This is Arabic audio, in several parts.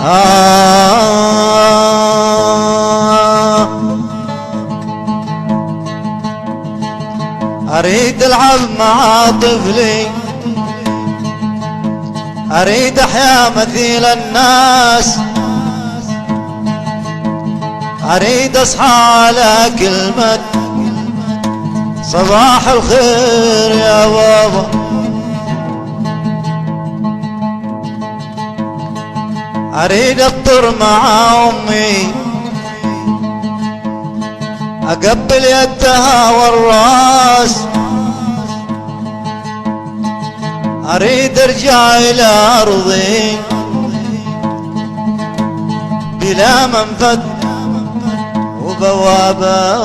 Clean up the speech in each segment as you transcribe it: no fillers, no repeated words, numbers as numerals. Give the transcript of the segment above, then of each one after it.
أريد ألعب مع طفلي، أريد أحيا مثيل الناس، أريد أصحى على كلمة صباح الخير يا بابا. أريد أفطر مع أمي، أقبل يدها والراس، أريد أرجع إلى أرضي بلا منفذ وبوابة.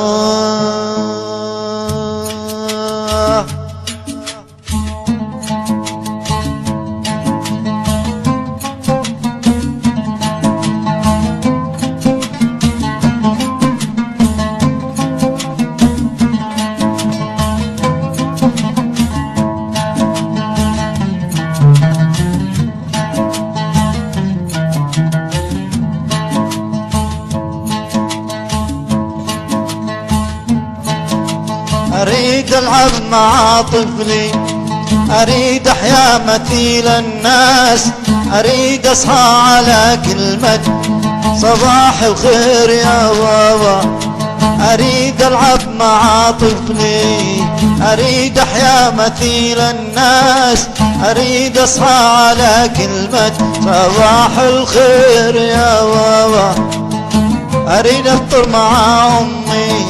أريد ألعب مع طفلي، أريد أحيا مثيل الناس، أريد أصحى على كلمة صباح الخير يا بابا. أريد ألعب مع طفلي، أريد أحيا مثيل الناس، أريد أصحى على كلمة صباح الخير يا بابا. أريد أفطر مع أمي،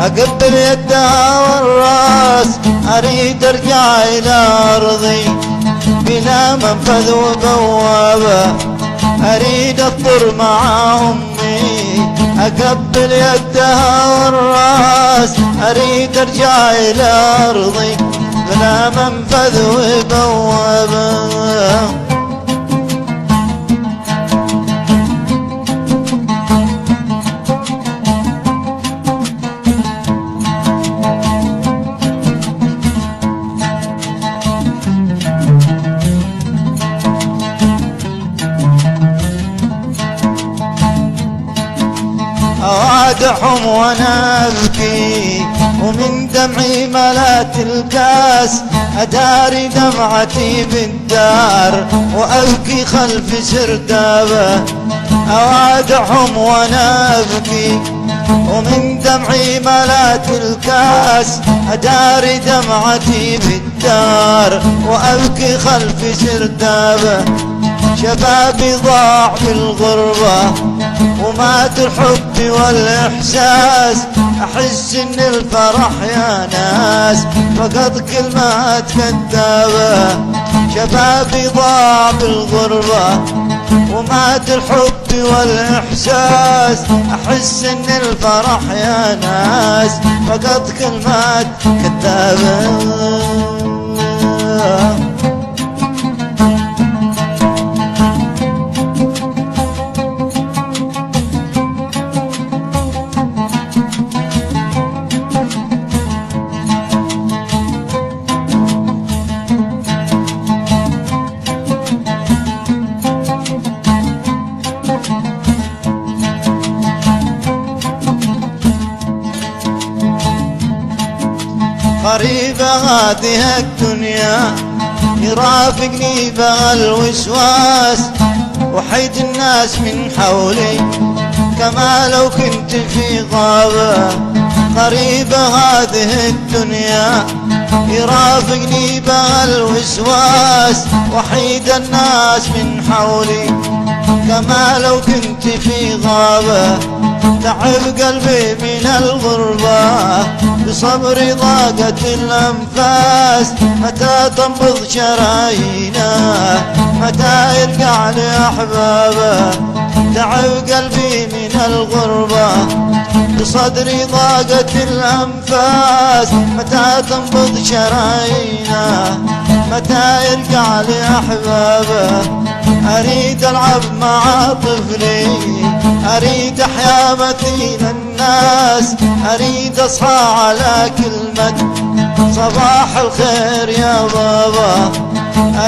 أقبل يدها والراس، أريد أرجع إلى أرضي بلا منفذ وبوابة. أريد أفطر مع أمي، أقبل يدها والراس، أريد أرجع إلى أرضي بلا منفذ وبوابة. أوادعهم وانا ابكي ومن دمعي ملات الكاس، اداري دمعتي بالدار وابكي خلف سردابه. أوادعهم وانا ابكي ومن دمعي ملات الكاس، اداري دمعتي بالدار وابكي خلف سردابه. شبابي ضاع في الغربة ومات الحب والإحساس، أحس إن الفرح يا ناس فقط كلمات كذابة. شبابي ضاع في الغربة ومات الحب والإحساس، أحس إن الفرح يا ناس فقط كلمات كذابة. غريبة هذه الدنيا يرافقني بها الوسواس، وحيد الناس من حولي كما لو كنت في غابة. غريبة هذه الدنيا يرافقني بها الوسواس، وحيد الناس من حولي كما لو كنت في غابة. تعب قلبي من الغربة بصبري ضاقت الأنفاس، متى تنبض شرايينه متى يرجع لأحبابه. تعب قلبي من الغربة بصدري ضاقت الأنفاس، متى تنبض شرايينه متى يرجع لأحبابه. أريد ألعب مع طفلي، أريد أحيا مثيل الناس، أريد أصحى على كلمة صباح الخير يا بابا.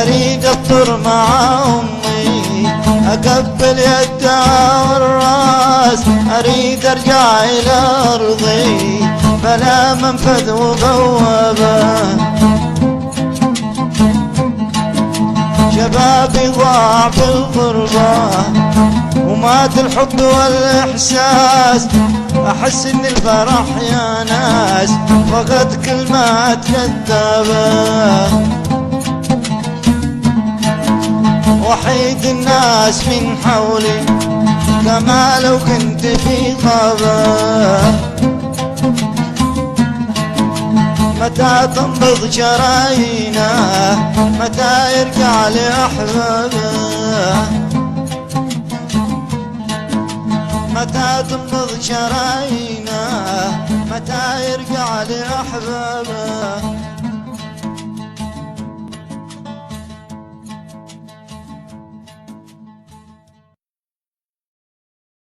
أريد أفطر مع أمي، أقبل يدها والراس، أريد أرجع إلى أرضي بلا منفذ وبوابة. شبابي ضاع في الغربة ومات الحب والإحساس، أحس إن الفرح يا ناس فقد كلمات كذابة. وحيد الناس من حولي كما لو كنت في غابة. متى تنبض شرايينا، متى يرجع لأحبابه، متى تنبض شرايينا، متى يرجع لأحبابه.